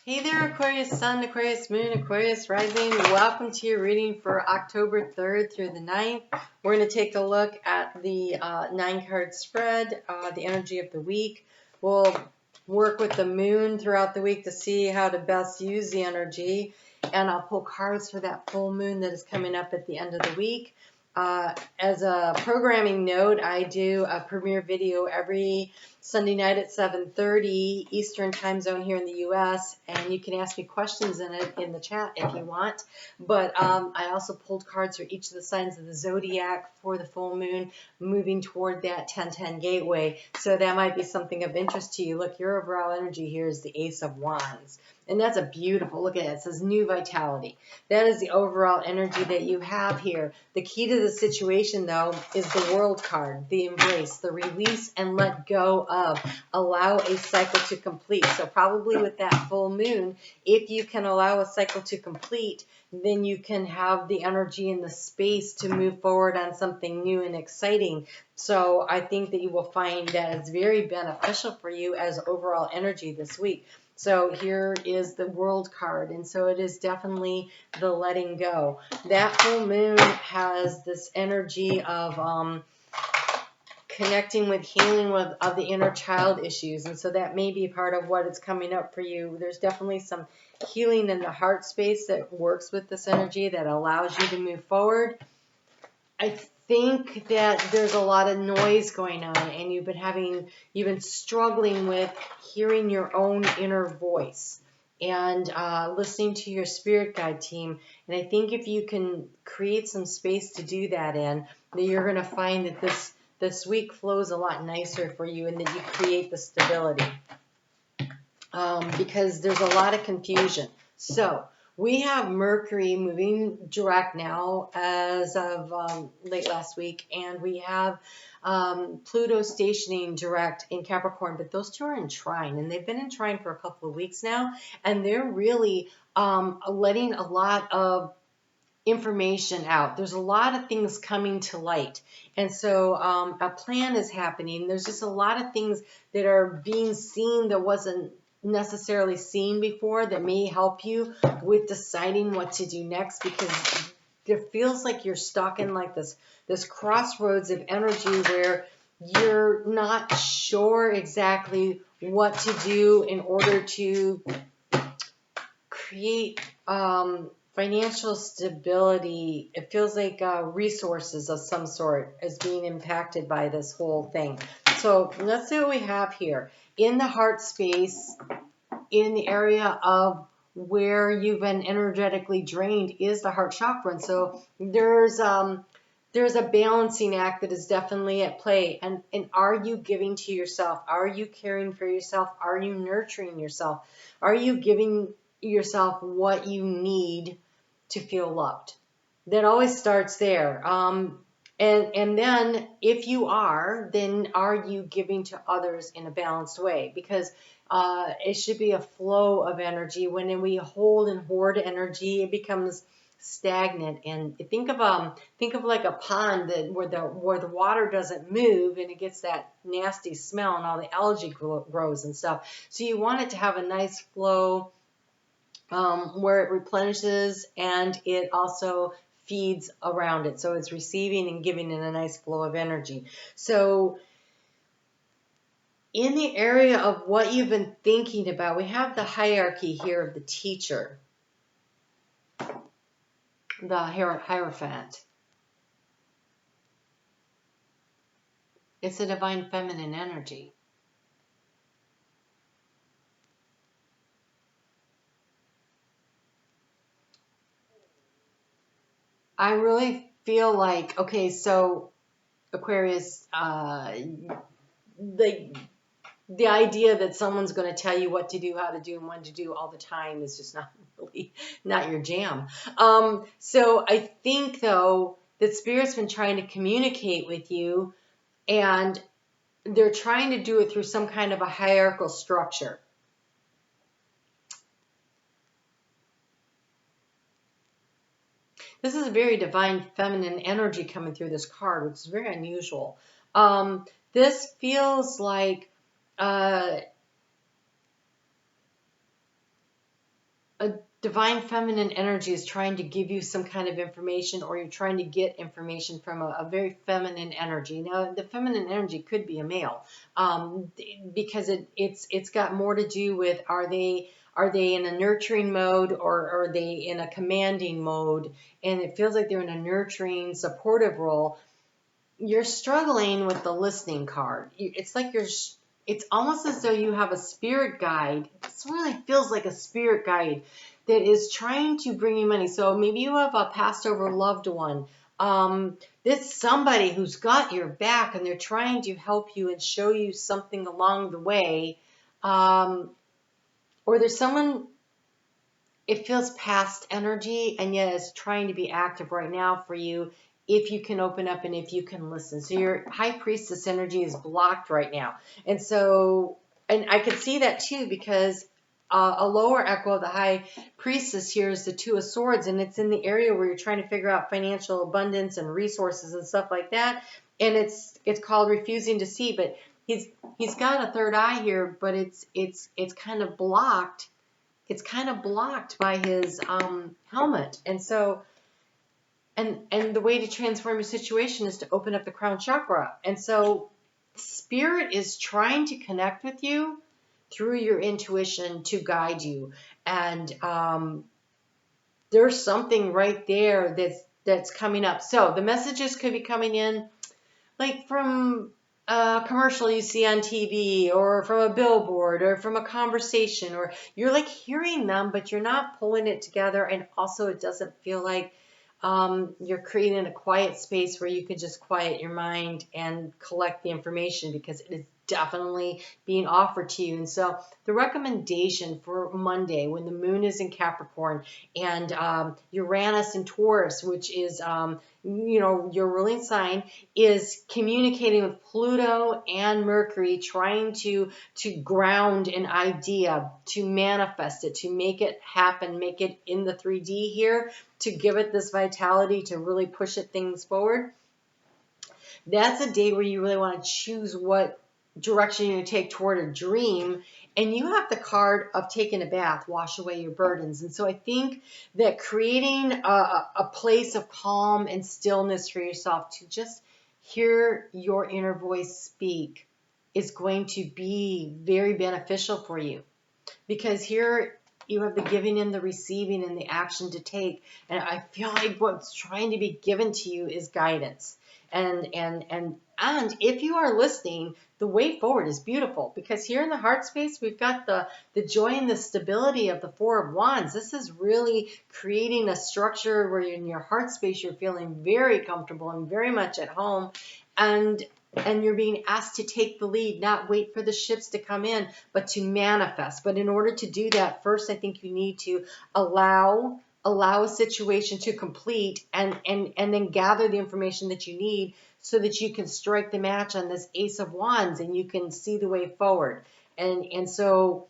Hey there, Aquarius Sun, Aquarius Moon, Aquarius Rising. Welcome to your reading for October 3rd through the 9th. We're going to take a look at the 9-card spread, the energy of the week. We'll work with the moon throughout the week to see how to best use the energy. And I'll pull cards for that full moon that is coming up at the end of the week. As a programming note, I do a premiere video every Sunday night at 7:30 Eastern time zone here in the U.S. and you can ask me questions in the chat if you want. But I also pulled cards for each of the signs of the zodiac for the full moon, moving toward that 10-10 gateway. So that might be something of interest to you. Look, your overall energy here is the Ace of Wands. And that's a beautiful, look at it, it says new vitality. That is the overall energy that you have here. The key to the situation, though, is the World card, the embrace, the release and let go of. Allow a cycle to complete. So probably with that full moon, if you can allow a cycle to complete, then you can have the energy and the space to move forward on something new and exciting. So I think that you will find that it's very beneficial for you as overall energy this week. So here is the World card, and so it is definitely the letting go. That full moon has this energy of connecting with healing of the inner child issues, and so that may be part of what is coming up for you. There's definitely some healing in the heart space that works with this energy that allows you to move forward. I think that there's a lot of noise going on and you've been struggling with hearing your own inner voice and listening to your spirit guide team. And I think if you can create some space to do that in, then you're going to find that this week flows a lot nicer for you and that you create the stability because there's a lot of confusion. So we have Mercury moving direct now as of late last week, and we have Pluto stationing direct in Capricorn, but those two are in trine, and they've been in trine for a couple of weeks now, and they're really letting a lot of information out. There's a lot of things coming to light, and so a plan is happening. There's just a lot of things that are being seen that wasn't necessarily seen before that may help you with deciding what to do next, because it feels like you're stuck in like this crossroads of energy where you're not sure exactly what to do in order to create financial stability. It feels like resources of some sort is being impacted by this whole thing. So let's see what we have here. In the heart space, in the area of where you've been energetically drained is the heart chakra. And so there's a balancing act that is definitely at play. And are you giving to yourself? Are you caring for yourself? Are you nurturing yourself? Are you giving yourself what you need to feel loved? That always starts there. And then if you are, then are you giving to others in a balanced way? Because it should be a flow of energy. When we hold and hoard energy, it becomes stagnant. And think of like a pond where the water doesn't move and it gets that nasty smell and all the algae grows and stuff. So you want it to have a nice flow where it replenishes and it also feeds around it. So it's receiving and giving in a nice flow of energy. So in the area of what you've been thinking about, we have the hierarchy here of the teacher, the Hierophant. It's a divine feminine energy. I really feel like, okay, so Aquarius, the idea that someone's going to tell you what to do, how to do, and when to do all the time is just not your jam. So I think, though, that Spirit's been trying to communicate with you, and they're trying to do it through some kind of a hierarchical structure. This is a very divine feminine energy coming through this card, which is very unusual. This feels like divine feminine energy is trying to give you some kind of information, or you're trying to get information from a very feminine energy. Now, the feminine energy could be a male, because it's got more to do with, are they in a nurturing mode, or are they in a commanding mode? And it feels like they're in a nurturing, supportive role. You're struggling with the listening card. It's like it's almost as though you have a spirit guide. This really feels like a spirit guide that is trying to bring you money. So maybe you have a passed over loved one. It's somebody who's got your back, and they're trying to help you and show you something along the way. Or there's someone, it feels past energy, and yet it's trying to be active right now for you, if you can open up and if you can listen. So your high priestess energy is blocked right now. And so, and I could see that too, because a lower echo of the high priestess here is the Two of Swords, and it's in the area where you're trying to figure out financial abundance and resources and stuff like that. And it's called refusing to see, but he's got a third eye here, but it's kind of blocked. It's kind of blocked by his helmet. And so, and the way to transform your situation is to open up the crown chakra. And so spirit is trying to connect with you through your intuition to guide you. And there's something right there that's coming up. So the messages could be coming in like from a commercial you see on TV, or from a billboard, or from a conversation, or you're like hearing them, but you're not pulling it together. And also it doesn't feel like you're creating a quiet space where you could just quiet your mind and collect the information, because it is definitely being offered to you. And so the recommendation for Monday, when the moon is in Capricorn and Uranus in Taurus, which is your ruling sign, is communicating with Pluto and Mercury, trying to ground an idea, to manifest it, to make it happen, make it in the 3D here, to give it this vitality, to really push things forward. That's a day where you really want to choose what direction you're going to take toward a dream. And you have the card of taking a bath, wash away your burdens. And so I think that creating a place of calm and stillness for yourself, to just hear your inner voice speak, is going to be very beneficial for you. Because here you have the giving and the receiving and the action to take. And I feel like what's trying to be given to you is guidance. And if you are listening, the way forward is beautiful, because here in the heart space, we've got the joy and the stability of the Four of Wands. This is really creating a structure where in your heart space, you're feeling very comfortable and very much at home. And you're being asked to take the lead, not wait for the ships to come in, but to manifest. But in order to do that, first, I think you need to allow a situation to complete, and then gather the information that you need, so that you can strike the match on this Ace of Wands and you can see the way forward. And so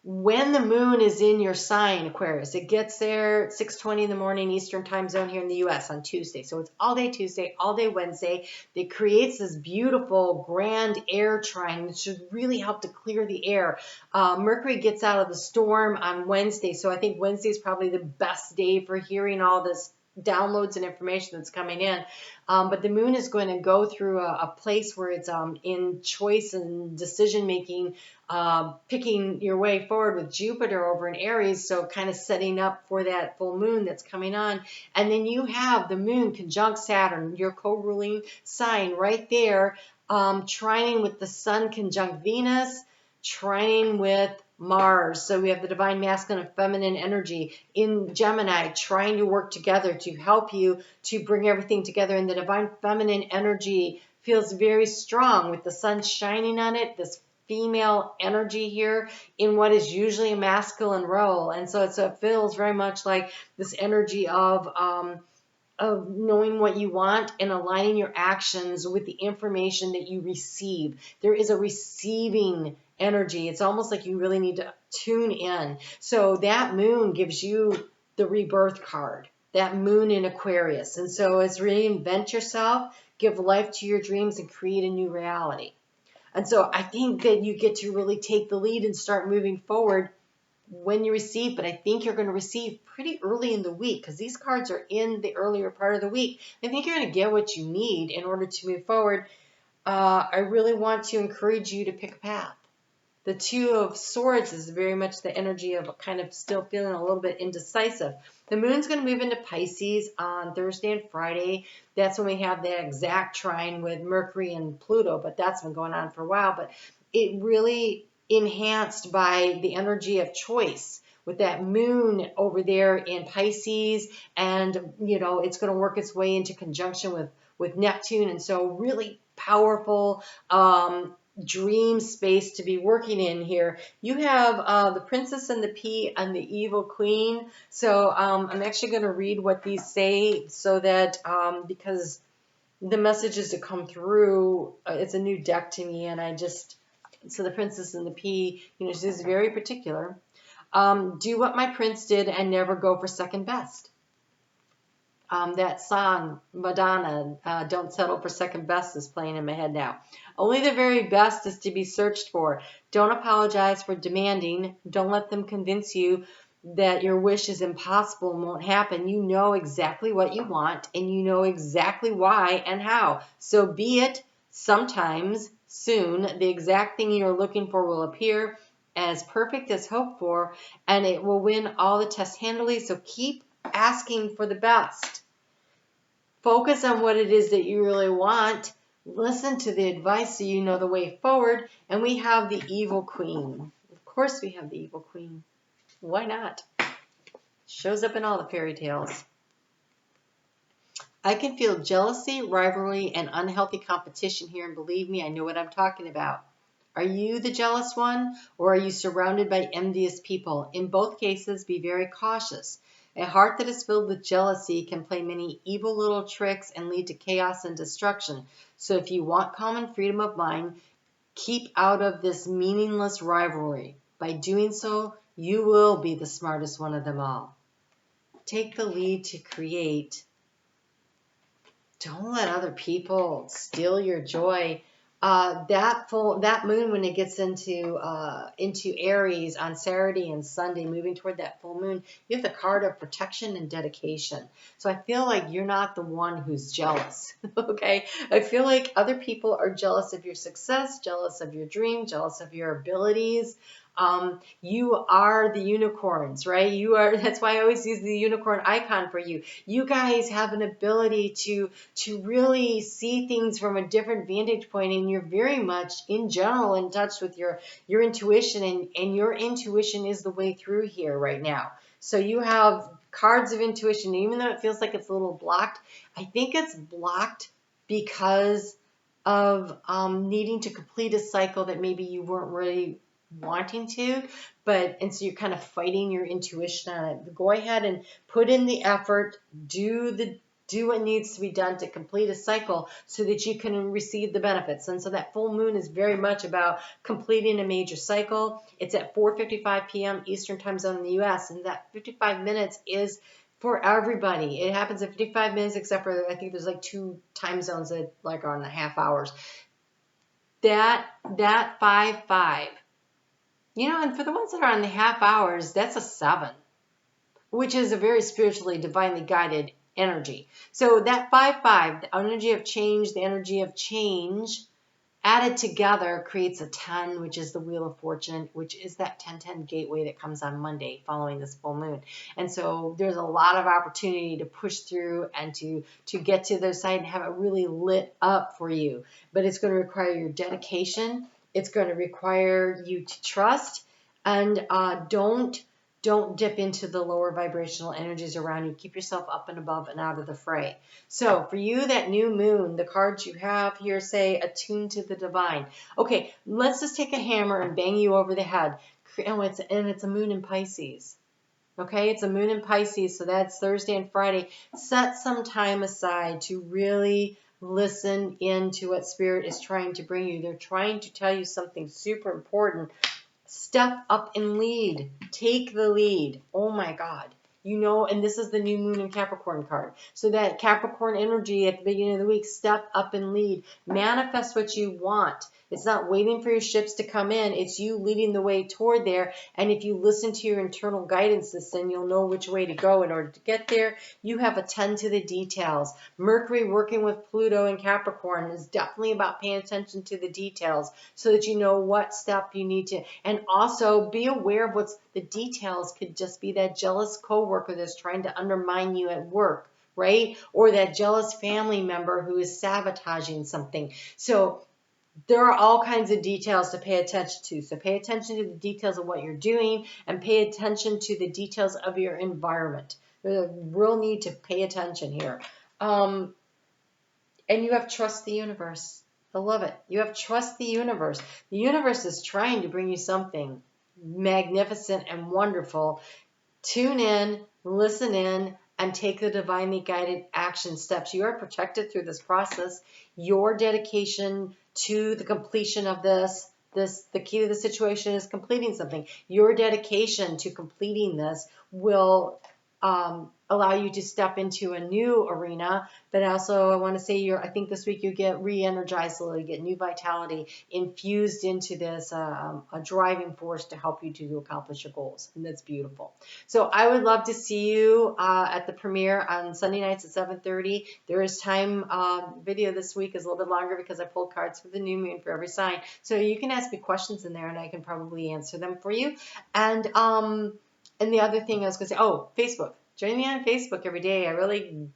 when the moon is in your sign, Aquarius, it gets there at 6:20 in the morning Eastern time zone here in the US on Tuesday. So it's all day Tuesday, all day Wednesday. It creates this beautiful grand air trine that should really help to clear the air. Mercury gets out of the storm on Wednesday. So I think Wednesday is probably the best day for hearing all this downloads and information that's coming in. But the moon is going to go through a place where it's in choice and decision making, picking your way forward with Jupiter over in Aries, so kind of setting up for that full moon that's coming on. And then you have the moon conjunct Saturn, your co-ruling sign, right there, trining with the sun conjunct Venus, trining with Mars. So we have the divine masculine and feminine energy in Gemini trying to work together to help you to bring everything together. And the divine feminine energy feels very strong with the sun shining on it, this female energy here in what is usually a masculine role. And so it feels very much like this energy of knowing what you want and aligning your actions with the information that you receive. There is a receiving energy. It's almost like you really need to tune in. So that moon gives you the rebirth card, that moon in Aquarius. And so it's reinvent yourself, give life to your dreams, and create a new reality. And so I think that you get to really take the lead and start moving forward when you receive, but I think you're going to receive pretty early in the week because these cards are in the earlier part of the week. I think you're going to get what you need in order to move forward. I really want to encourage you to pick a path. The Two of Swords is very much the energy of kind of still feeling a little bit indecisive. The moon's going to move into Pisces on Thursday and Friday. That's when we have the exact trine with Mercury and Pluto, but that's been going on for a while. But it really enhanced by the energy of choice with that moon over there in Pisces, and it's going to work its way into conjunction with Neptune, and so really powerful dream space to be working in here. You have the Princess and the Pea and the Evil Queen. So I'm actually going to read what these say so that because the messages that come through, it's a new deck to me, and so the Princess and the Pea, she's very particular. Do what my prince did and never go for second best. That song, Madonna, Don't Settle for Second Best, is playing in my head now. Only the very best is to be searched for. Don't apologize for demanding. Don't let them convince you that your wish is impossible and won't happen. You know exactly what you want, and you know exactly why and how. So be it. Sometimes, soon, the exact thing you're looking for will appear as perfect as hoped for, and it will win all the tests handily. So keep asking for the best. Focus on what it is that you really want. Listen to the advice so you know the way forward. And we have the Evil Queen. Of course we have the Evil Queen. Why not? Shows up in all the fairy tales. I can feel jealousy, rivalry, and unhealthy competition here, and believe me, I know what I'm talking about. Are you the jealous one, or are you surrounded by envious people? In both cases, be very cautious. A heart that is filled with jealousy can play many evil little tricks and lead to chaos and destruction. So if you want calm and freedom of mind, keep out of this meaningless rivalry. By doing so, you will be the smartest one of them all. Take the lead to create. Don't let other people steal your joy. That moon, when it gets into Aries on Saturday and Sunday, moving toward that full moon, you have the card of protection and dedication. So I feel like you're not the one who's jealous. Okay, I feel like other people are jealous of your success, jealous of your dream, jealous of your abilities. You are the unicorns, right? That's why I always use the unicorn icon for you. You guys have an ability to really see things from a different vantage point, and you're very much in general in touch with your intuition, and your intuition is the way through here right now. So you have cards of intuition, even though it feels like it's a little blocked. I think it's blocked because of needing to complete a cycle that maybe you weren't really wanting to, and so you're kind of fighting your intuition on it. Go ahead and put in the effort, do what needs to be done to complete a cycle so that you can receive the benefits. And so that full moon is very much about completing a major cycle. It's at 4:55 p.m. Eastern Time Zone in the U.S., and that 55 minutes is for everybody. It happens at 55 minutes, except for I think there's like 2 time zones that are on the half hours. That 5-5. And for the ones that are on the half hours, that's a 7, which is a very spiritually, divinely guided energy. So that 5-5, the energy of change added together creates a 10, which is the Wheel of Fortune, which is that 10-10 gateway that comes on Monday following this full moon. And so there's a lot of opportunity to push through and to get to the other side and have it really lit up for you. But it's going to require your dedication. It's going to require you to trust, and don't dip into the lower vibrational energies around you. Keep yourself up and above and out of the fray. So for you, that new moon, the cards you have here say attuned to the divine. Okay, let's just take a hammer and bang you over the head. And it's a moon in Pisces. Okay, it's a moon in Pisces, so that's Thursday and Friday. Set some time aside to really listen into what Spirit is trying to bring you. They're trying to tell you something super important. Step up and lead. Take the lead. Oh my God. And this is the new moon in Capricorn card. So that Capricorn energy at the beginning of the week, step up and lead. Manifest what you want. It's not waiting for your ships to come in. It's you leading the way toward there. And if you listen to your internal guidance system, you'll know which way to go in order to get there. You have attend to the details. Mercury working with Pluto and Capricorn is definitely about paying attention to the details so that you know what step you need to. And also be aware of what's the details. Could just be that jealous coworker that's trying to undermine you at work, right? Or that jealous family member who is sabotaging something. So there are all kinds of details to pay attention to. So pay attention to the details of what you're doing and pay attention to the details of your environment. There's a real need to pay attention here. And you have trust the universe. I love it. You have trust the universe. The universe is trying to bring you something magnificent and wonderful. Tune in, listen in, and take the divinely guided action steps. You are protected through this process. Your dedication to the completion of this, the key to the situation is completing something. Your dedication to completing this will allow you to step into a new arena. But also, I want to say, I think this week you get re-energized a little, you get new vitality infused into this, a driving force to help you to accomplish your goals. And that's beautiful. So I would love to see you at the premiere on Sunday nights at 7:30. There is time. Video this week is a little bit longer because I pulled cards for the new moon for every sign. So you can ask me questions in there and I can probably answer them for you. And the other thing I was going to say, Facebook. Join me on Facebook every day. I really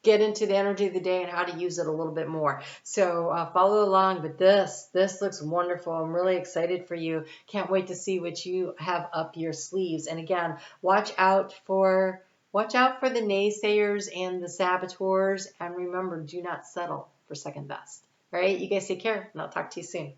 get into the energy of the day and how to use it a little bit more. So follow along. But this looks wonderful. I'm really excited for you. Can't wait to see what you have up your sleeves. And again, watch out for the naysayers and the saboteurs. And remember, do not settle for second best. All right, you guys take care, and I'll talk to you soon.